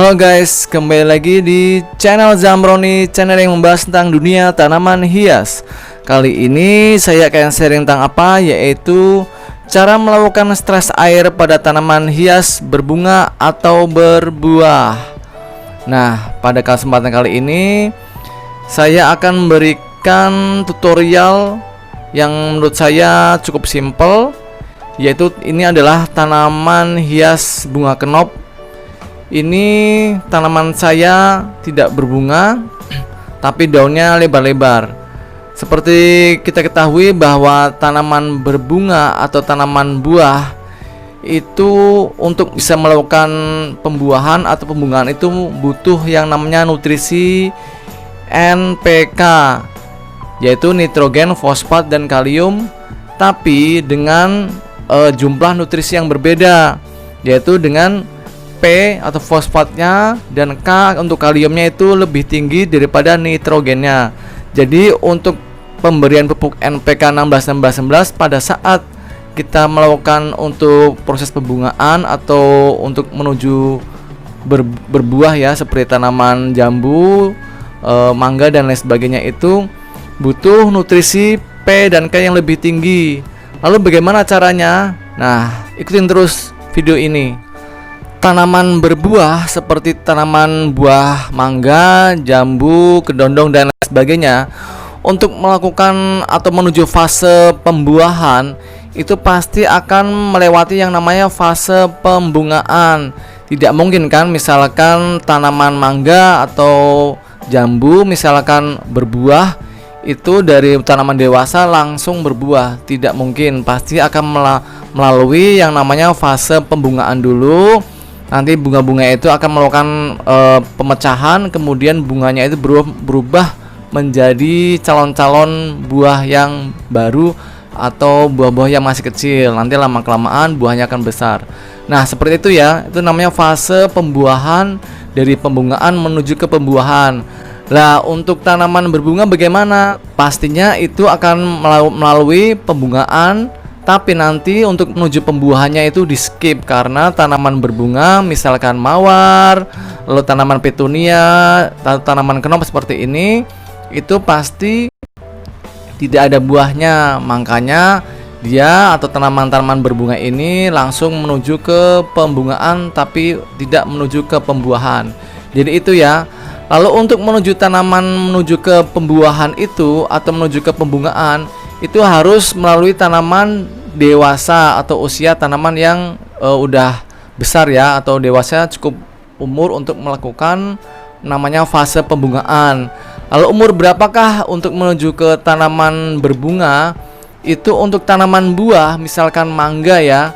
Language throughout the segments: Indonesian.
Halo guys, kembali lagi di channel Zamroni, channel yang membahas tentang dunia tanaman hias. Kali ini saya akan sharing tentang apa, yaitu cara melakukan stres air pada tanaman hias berbunga atau berbuah. Nah, pada kesempatan kali ini saya akan memberikan tutorial yang menurut saya cukup simple, yaitu ini adalah tanaman hias bunga kenop. Ini tanaman saya tidak berbunga, tapi daunnya lebar-lebar. Seperti kita ketahui bahwa tanaman berbunga atau tanaman buah itu untuk bisa melakukan pembuahan atau pembungaan itu butuh yang namanya nutrisi NPK, yaitu nitrogen, fosfat, dan kalium, tapi dengan jumlah nutrisi yang berbeda, yaitu dengan P atau fosfatnya dan K untuk kaliumnya itu lebih tinggi daripada nitrogennya. Jadi untuk pemberian pupuk NPK 16-16-11 pada saat kita melakukan untuk proses pembungaan atau untuk menuju berbuah ya, seperti tanaman jambu, mangga dan lain sebagainya, itu butuh nutrisi P dan K yang lebih tinggi. Lalu bagaimana caranya? Nah, ikutin terus video ini. Tanaman berbuah seperti tanaman buah mangga, jambu, kedondong, dan lain sebagainya, untuk melakukan atau menuju fase pembuahan itu pasti akan melewati yang namanya fase pembungaan. Tidak mungkin kan misalkan tanaman mangga atau jambu misalkan berbuah itu dari tanaman dewasa langsung berbuah. Tidak mungkin, pasti akan melalui yang namanya fase pembungaan dulu. Nanti bunga-bunga itu akan melakukan pemecahan, kemudian bunganya itu berubah menjadi calon-calon buah yang baru atau buah-buah yang masih kecil. Nanti lama-kelamaan buahnya akan besar. Nah, seperti itu ya. Itu namanya fase pembuahan, dari pembungaan menuju ke pembuahan. Nah, untuk tanaman berbunga bagaimana? Pastinya itu akan melalui pembungaan, tapi nanti untuk menuju pembuahannya itu di skip, karena tanaman berbunga misalkan mawar, lalu tanaman petunia, tanaman kenop seperti ini, itu pasti tidak ada buahnya. Makanya dia atau tanaman-tanaman berbunga ini langsung menuju ke pembungaan tapi tidak menuju ke pembuahan. Jadi itu ya. Lalu untuk menuju tanaman menuju ke pembuahan itu atau menuju ke pembungaan itu harus melalui tanaman dewasa atau usia tanaman yang udah besar ya, atau dewasa cukup umur untuk melakukan namanya fase pembungaan. Lalu umur berapakah untuk menuju ke tanaman berbunga? Itu untuk tanaman buah misalkan mangga ya,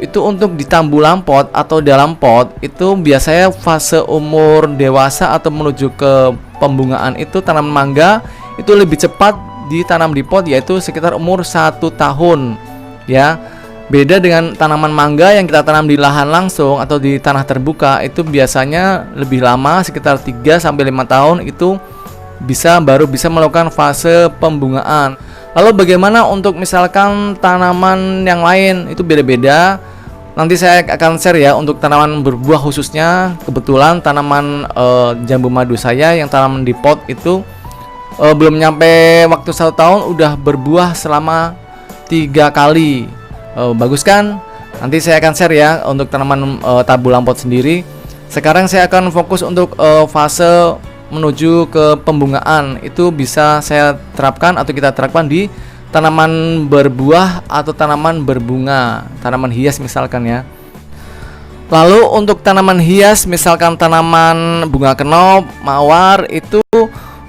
itu untuk di tambulan pot atau dalam pot itu biasanya fase umur dewasa atau menuju ke pembungaan itu tanaman mangga itu lebih cepat ditanam di pot, yaitu sekitar umur 1 tahun ya. Beda dengan tanaman mangga yang kita tanam di lahan langsung atau di tanah terbuka, itu biasanya lebih lama, sekitar 3-5 tahun itu baru bisa melakukan fase pembungaan. Lalu bagaimana untuk misalkan tanaman yang lain? Itu beda-beda. Nanti saya akan share ya untuk tanaman berbuah khususnya. Kebetulan tanaman jambu madu saya yang tanam di pot itu belum nyampe waktu 1 tahun udah berbuah selama 3 kali. Bagus kan? Nanti saya akan share ya untuk tanaman tabulan pot sendiri. Sekarang saya akan fokus untuk fase menuju ke pembungaan. Itu bisa saya terapkan atau kita terapkan di tanaman berbuah atau tanaman berbunga, tanaman hias misalkan ya. Lalu untuk tanaman hias misalkan tanaman bunga kenop, mawar, itu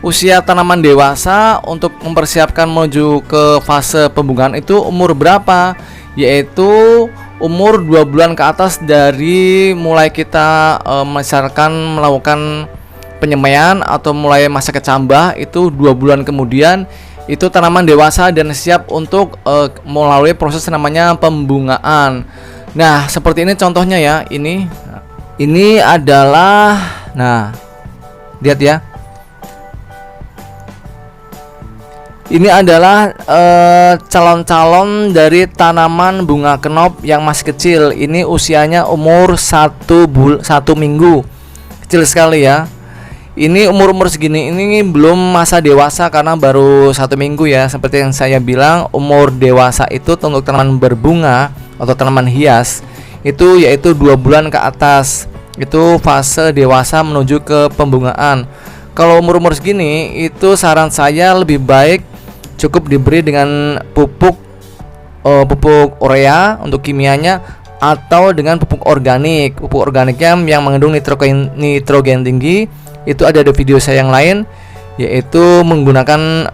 usia tanaman dewasa untuk mempersiapkan menuju ke fase pembungaan itu umur berapa? Yaitu umur 2 bulan ke atas dari mulai kita misalkan melakukan penyemaian atau mulai masa kecambah, itu 2 bulan kemudian itu tanaman dewasa dan siap untuk melalui proses namanya pembungaan. Nah, seperti ini contohnya ya. Ini adalah, nah, lihat ya. Ini adalah calon-calon dari tanaman bunga kenop yang masih kecil. Ini usianya umur 1 minggu. kecil sekali ya. Ini umur segini ini belum masa dewasa karena baru 1 minggu ya. Seperti yang saya bilang, umur dewasa itu untuk tanaman berbunga atau tanaman hias itu yaitu 2 bulan ke atas. Itu fase dewasa menuju ke pembungaan. Kalau umur segini itu saran saya lebih baik cukup diberi dengan pupuk urea untuk kimianya atau dengan pupuk organik. Pupuk organiknya yang mengandung nitrogen tinggi. Itu ada di video saya yang lain, yaitu menggunakan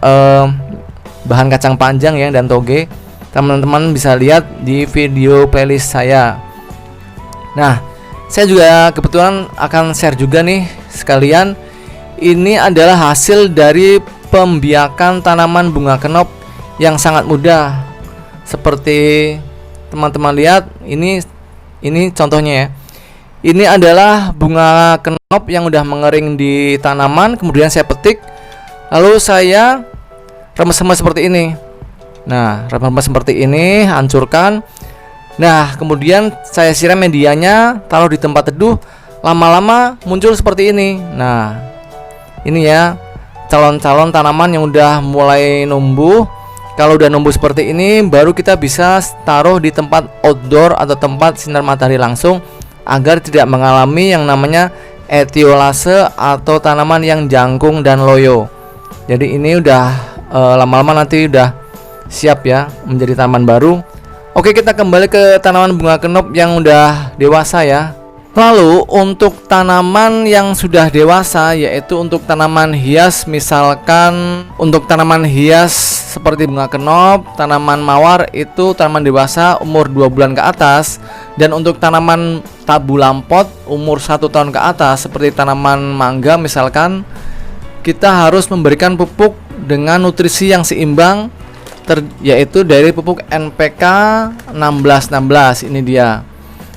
bahan kacang panjang ya dan toge. Teman-teman bisa lihat di video playlist saya. Nah, saya juga kebetulan akan share juga nih sekalian. Ini adalah hasil dari pembiakan tanaman bunga kenop yang sangat mudah. Seperti teman-teman lihat, ini contohnya ya. Ini adalah bunga kenop yang udah mengering di tanaman, kemudian saya petik, lalu saya remes-remes seperti ini. Nah, remes-remes seperti ini, hancurkan. Nah, kemudian saya siram medianya, taruh di tempat teduh, lama-lama muncul seperti ini. Nah, ini ya calon-calon tanaman yang udah mulai numbuh. Kalau udah numbuh seperti ini, baru kita bisa taruh di tempat outdoor atau tempat sinar matahari langsung, agar tidak mengalami yang namanya etiolase atau tanaman yang jangkung dan loyo. Jadi ini udah lama-lama nanti udah siap ya menjadi tanaman baru. Oke, kita kembali ke tanaman bunga kenop yang udah dewasa ya. Lalu untuk tanaman yang sudah dewasa, yaitu untuk tanaman hias, misalkan untuk tanaman hias seperti bunga kenop, tanaman mawar itu tanaman dewasa umur 2 bulan ke atas. Dan untuk tanaman tabu lampot umur 1 tahun ke atas seperti tanaman mangga misalkan, kita harus memberikan pupuk dengan nutrisi yang seimbang, yaitu dari pupuk NPK 1616. Ini dia.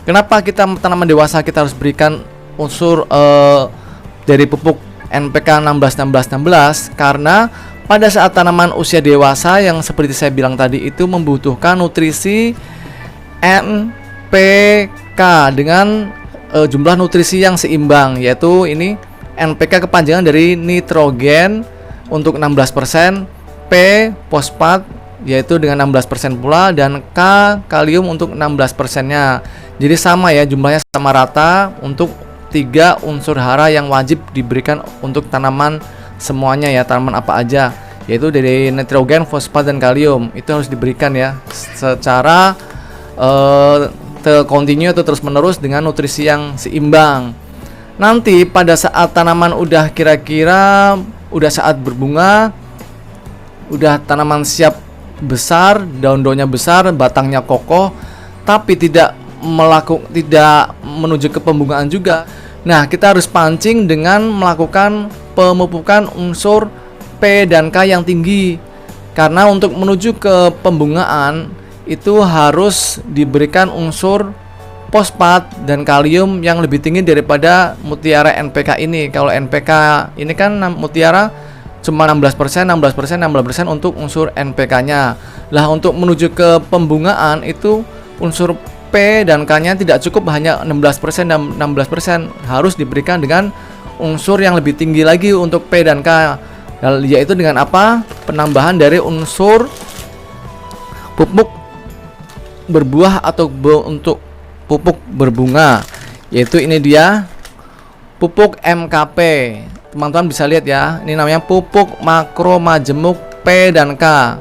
Kenapa kita tanaman dewasa kita harus berikan unsur dari pupuk NPK 1616? Karena pada saat tanaman usia dewasa yang seperti saya bilang tadi itu membutuhkan nutrisi NPK dengan jumlah nutrisi yang seimbang, yaitu ini NPK kepanjangan dari nitrogen untuk 16%, P fosfat yaitu dengan 16% pula, dan K kalium untuk 16%-nya. Jadi sama ya, jumlahnya sama rata untuk 3 unsur hara yang wajib diberikan untuk tanaman semuanya ya, tanaman apa aja, yaitu dari nitrogen, fosfat, dan kalium. Itu harus diberikan ya secara kontinu atau terus menerus dengan nutrisi yang seimbang. Nanti pada saat tanaman udah kira-kira udah saat berbunga, udah tanaman siap besar, daun-daunnya besar, batangnya kokoh, tapi tidak menuju ke pembungaan juga. Nah, kita harus pancing dengan melakukan pemupukan unsur P dan K yang tinggi. Karena untuk menuju ke pembungaan itu harus diberikan unsur fosfat dan kalium yang lebih tinggi daripada mutiara NPK ini. Kalau NPK ini kan mutiara cuma 16% untuk unsur NPK-nya. Lah, untuk menuju ke pembungaan itu unsur P dan K-nya tidak cukup hanya 16% dan 16%, harus diberikan dengan unsur yang lebih tinggi lagi untuk P dan K, yaitu dengan apa? Penambahan dari unsur pupuk berbuah atau untuk pupuk berbunga, yaitu ini dia pupuk MKP. Teman-teman bisa lihat ya, ini namanya pupuk makro majemuk P dan K.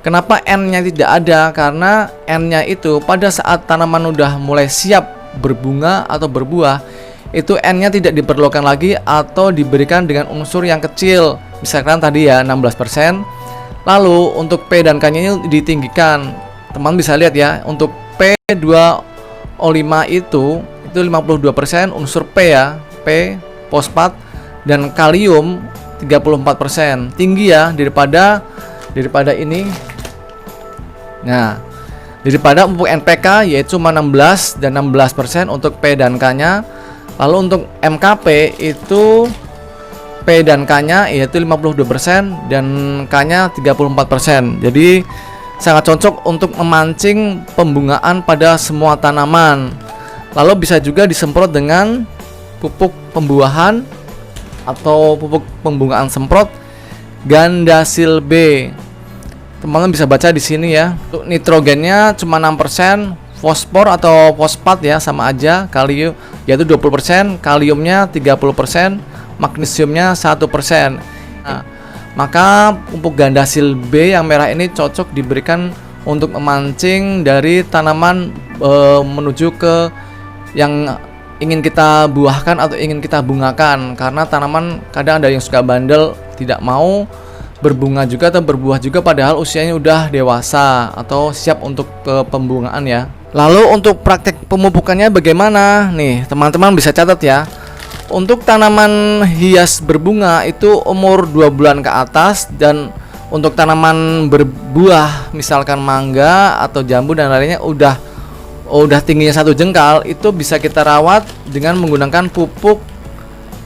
Kenapa N-nya tidak ada? Karena N-nya itu pada saat tanaman udah mulai siap berbunga atau berbuah, itu N-nya tidak diperlukan lagi atau diberikan dengan unsur yang kecil. Misalkan tadi ya 16%. Lalu untuk P dan K-nya ini ditinggikan. Teman bisa lihat ya, untuk P2O5 itu 52% unsur P ya, P fosfat, dan kalium 34%. Tinggi ya daripada ini. Nah, daripada pupuk NPK yaitu cuma 16 dan 16% untuk P dan K-nya. Lalu untuk MKP itu P dan K-nya yaitu 52% dan K-nya 34%. Jadi sangat cocok untuk memancing pembungaan pada semua tanaman. Lalu bisa juga disemprot dengan pupuk pembuahan atau pupuk pembungaan semprot Gandasil B. Teman-teman bisa baca di sini ya. Untuk nitrogennya cuma 6%, fosfor atau fosfat ya sama aja, kalium yaitu 20%, kaliumnya 30%, magnesiumnya 1%. Nah, maka pupuk Gandasil B yang merah ini cocok diberikan untuk memancing dari tanaman menuju ke yang ingin kita buahkan atau ingin kita bungakan, karena tanaman kadang ada yang suka bandel, tidak mau berbunga juga atau berbuah juga padahal usianya udah dewasa atau siap untuk pembungaan ya. Lalu untuk praktek pemupukannya bagaimana? Nih, teman-teman bisa catat ya. Untuk tanaman hias berbunga itu umur 2 bulan ke atas, dan untuk tanaman berbuah misalkan mangga atau jambu dan lainnya udah tingginya 1 jengkal, itu bisa kita rawat dengan menggunakan pupuk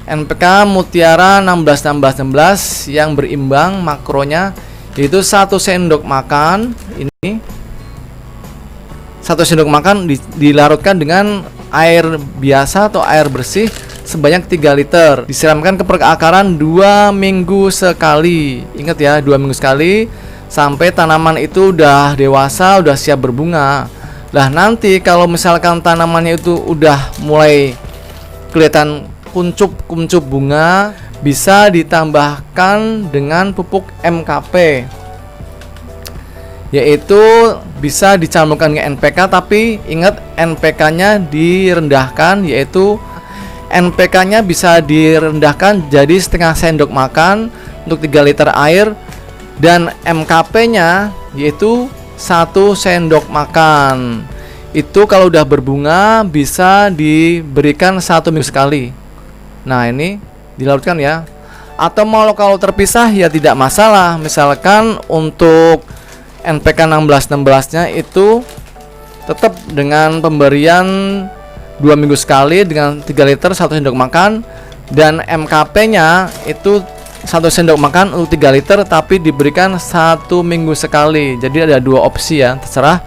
NPK Mutiara 16-16-16 yang berimbang makronya yaitu 1 sendok makan. Ini 1 sendok makan dilarutkan dengan air biasa atau air bersih sebanyak 3 liter. Disiramkan ke perakaran 2 minggu sekali. Ingat ya, 2 minggu sekali sampai tanaman itu udah dewasa, udah siap berbunga. Lah nanti kalau misalkan tanamannya itu udah mulai kelihatan kuncup bunga, bisa ditambahkan dengan pupuk MKP, yaitu bisa dicampurkan dengan NPK, tapi ingat NPK-nya direndahkan, yaitu NPK-nya bisa direndahkan jadi setengah sendok makan untuk 3 liter air, dan MKP-nya yaitu 1 sendok makan. Itu kalau udah berbunga bisa diberikan 1 minggu sekali. Nah, ini dilarutkan ya. Atau kalau terpisah ya tidak masalah. Misalkan untuk NPK 16-16-nya itu tetap dengan pemberian 2 minggu sekali dengan 3 liter 1 sendok makan, dan MKP-nya itu 1 sendok makan untuk 3 liter tapi diberikan 1 minggu sekali. Jadi ada 2 opsi ya, terserah.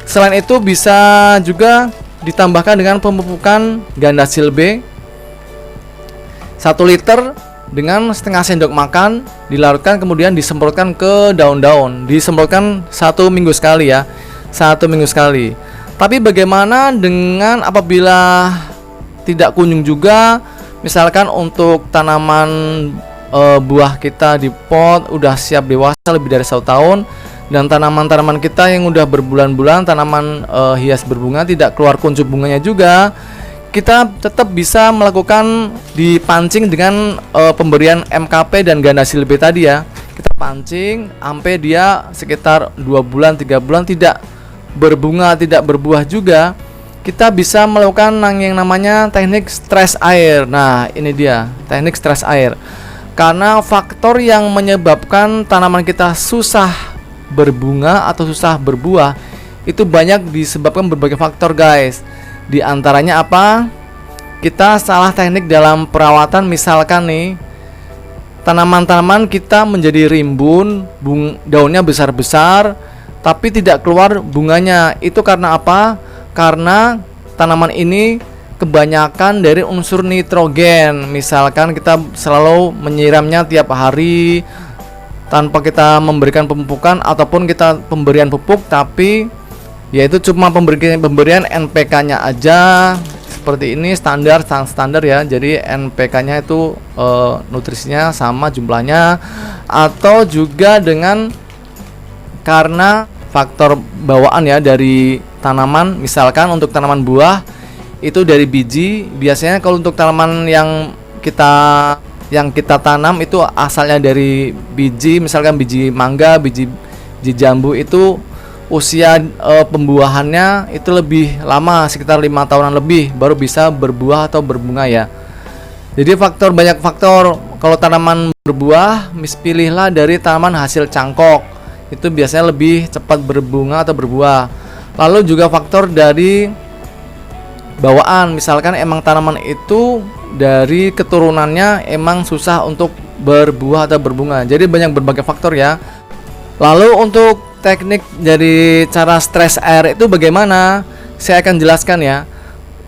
Selain itu bisa juga ditambahkan dengan pemupukan Gandasil B 1 liter dengan setengah sendok makan, dilarutkan kemudian disemprotkan ke daun-daun. Disemprotkan 1 minggu sekali ya, 1 minggu sekali. Tapi bagaimana dengan apabila tidak kunjung juga? Misalkan untuk tanaman buah kita di pot udah siap dewasa lebih dari 1 tahun, dan tanaman-tanaman kita yang udah berbulan-bulan tanaman hias berbunga tidak keluar kuncup bunganya juga, kita tetap bisa melakukan dipancing dengan pemberian MKP dan Gandasil B tadi ya. Kita pancing sampai dia sekitar 2 bulan 3 bulan tidak berbunga, tidak berbuah juga. Kita bisa melakukan yang namanya teknik stres air. Nah, ini dia teknik stres air. Karena faktor yang menyebabkan tanaman kita susah berbunga atau susah berbuah itu banyak disebabkan berbagai faktor, guys. Di antaranya apa? Kita salah teknik dalam perawatan. Misalkan nih, tanaman-tanaman kita menjadi rimbun, daunnya besar-besar tapi tidak keluar bunganya. Itu karena apa? Karena tanaman ini kebanyakan dari unsur nitrogen. Misalkan kita selalu menyiramnya tiap hari tanpa kita memberikan pemupukan, ataupun kita pemberian pupuk tapi yaitu cuma pemberian NPK-nya aja. Seperti ini standar ya. Jadi NPK-nya itu nutrisinya sama jumlahnya, atau juga dengan karena faktor bawaan ya dari tanaman. Misalkan untuk tanaman buah itu dari biji. Biasanya kalau untuk tanaman yang kita tanam itu asalnya dari biji, misalkan biji mangga, biji jambu, itu usia pembuahannya itu lebih lama, sekitar 5 tahunan lebih baru bisa berbuah atau berbunga ya. Jadi banyak faktor. Kalau tanaman berbuah, pilihlah dari tanaman hasil cangkok. Itu biasanya lebih cepat berbunga atau berbuah. Lalu juga faktor dari bawaan. Misalkan emang tanaman itu dari keturunannya emang susah untuk berbuah atau berbunga. Jadi berbagai faktor ya. Lalu untuk teknik dari cara stres air itu bagaimana? Saya akan jelaskan ya.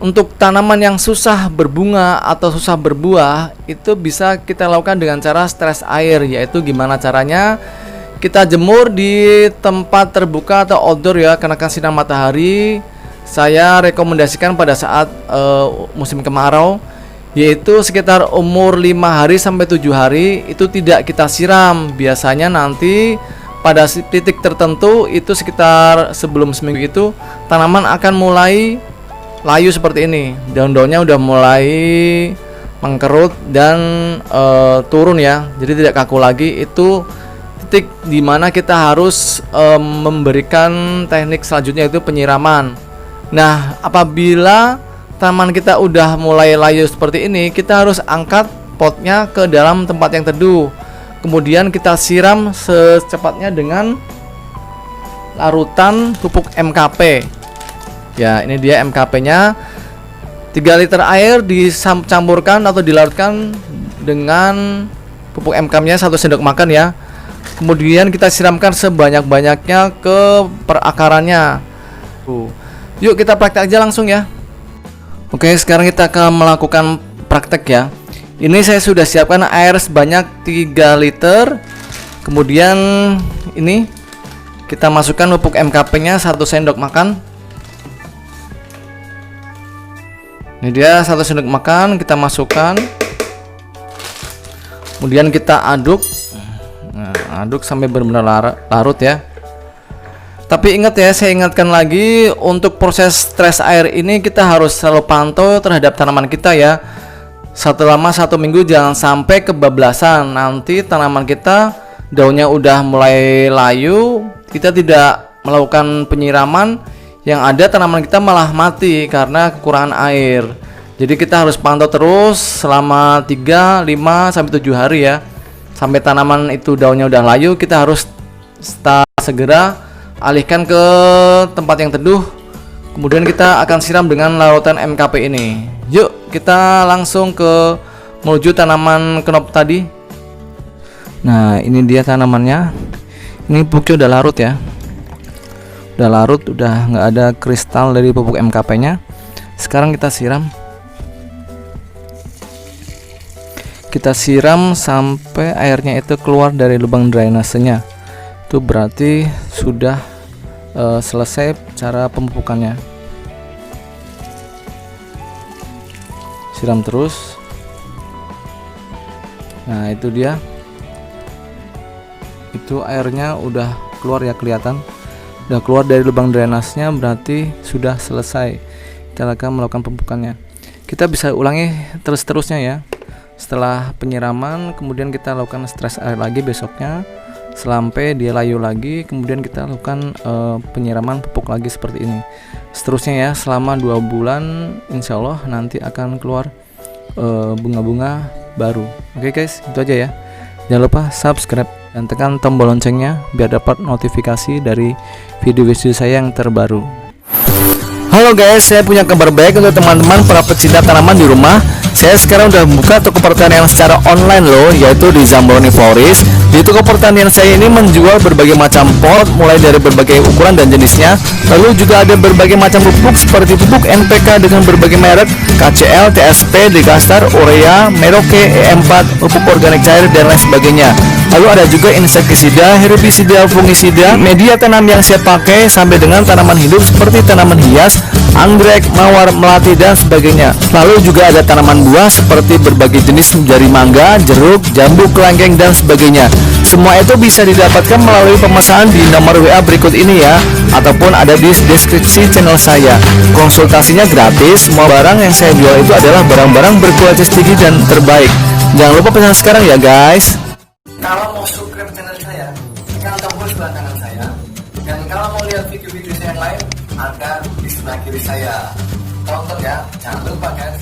Untuk tanaman yang susah berbunga atau susah berbuah, itu bisa kita lakukan dengan cara stres air, yaitu gimana caranya? Kita jemur di tempat terbuka atau outdoor ya, kena sinar matahari. Saya rekomendasikan pada saat musim kemarau, yaitu sekitar umur 5 hari sampai 7 hari itu tidak kita siram. Biasanya nanti pada titik tertentu itu sekitar sebelum seminggu itu tanaman akan mulai layu seperti ini. Daun-daunnya udah mulai mengkerut dan turun ya. Jadi tidak kaku lagi. Itu titik dimana kita harus memberikan teknik selanjutnya, itu penyiraman. Nah, apabila tanaman kita udah mulai layu seperti ini, kita harus angkat potnya ke dalam tempat yang teduh. Kemudian kita siram secepatnya dengan larutan pupuk MKP. Ya, ini dia MKP-nya. 3 liter air dicampurkan atau dilarutkan dengan pupuk MKP-nya 1 sendok makan ya. Kemudian kita siramkan sebanyak-banyaknya ke perakarannya. Yuk kita praktek aja langsung ya. Oke, sekarang kita akan melakukan praktek ya. Ini saya sudah siapkan air sebanyak 3 liter. Kemudian ini kita masukkan pupuk MKP-nya 1 sendok makan. Ini dia 1 sendok makan, kita masukkan. Kemudian kita aduk. Nah, aduk sampai benar-benar larut ya. Tapi ingat ya, saya ingatkan lagi, untuk proses stres air ini kita harus selalu pantau terhadap tanaman kita ya. Selama 1 minggu jangan sampai kebablasan. Nanti tanaman kita daunnya udah mulai layu, kita tidak melakukan penyiraman, yang ada tanaman kita malah mati karena kekurangan air. Jadi kita harus pantau terus selama 3, 5 sampai 7 hari ya. Sampai tanaman itu daunnya udah layu, kita harus segera alihkan ke tempat yang teduh. Kemudian kita akan siram dengan larutan MKP ini. Yuk kita langsung ke menuju tanaman kenop tadi. Nah, ini dia tanamannya. Ini pupuknya udah larut ya. Udah larut, udah nggak ada kristal dari pupuk MKP-nya. Sekarang kita siram. Kita siram sampai airnya itu keluar dari lubang drainasenya. Itu berarti sudah selesai cara pemupukannya. Siram terus. Nah, itu dia. Itu airnya udah keluar ya, kelihatan. Udah keluar dari lubang drainasnya, berarti sudah selesai. Kita akan melakukan pemupukannya. Kita bisa ulangi terus-terusnya ya. Setelah penyiraman, kemudian kita lakukan stres air lagi besoknya sampai dia layu lagi. Kemudian kita lakukan penyiraman pupuk lagi seperti ini. Seterusnya ya, selama 2 bulan insya Allah nanti akan keluar bunga-bunga baru. Oke guys, itu aja ya. Jangan lupa subscribe dan tekan tombol loncengnya biar dapat notifikasi dari video-video saya yang terbaru. Halo guys, saya punya kabar baik untuk teman-teman para pecinta tanaman di rumah. Saya sekarang udah membuka toko pertanian secara online loh, yaitu di Zambroni Florist. Di toko pertanian saya ini menjual berbagai macam pot, mulai dari berbagai ukuran dan jenisnya. Lalu juga ada berbagai macam pupuk seperti pupuk NPK dengan berbagai merek, KCL, TSP, Digastar, Urea, Merauke, E4, pupuk organik cair dan lain sebagainya. Lalu ada juga insektisida, herbisida, fungisida, media tanam yang saya pakai sampai dengan tanaman hidup seperti tanaman hias, anggrek, mawar, melati dan sebagainya. Lalu juga ada tanaman buah seperti berbagai jenis dari mangga, jeruk, jambu, kelengkeng dan sebagainya. Semua itu bisa didapatkan melalui pemesanan di nomor WA berikut ini ya, ataupun ada di deskripsi channel saya. Konsultasinya gratis. Semua barang yang saya jual itu adalah barang-barang berkualitas tinggi dan terbaik. Jangan lupa pesan sekarang ya guys. Kalau mau subscribe channel saya, tekan tombol sebelah kanan saya. Dan kalau mau lihat video-video saya yang lain, ada di sebelah kiri saya. Tonton ya, jangan lupa guys.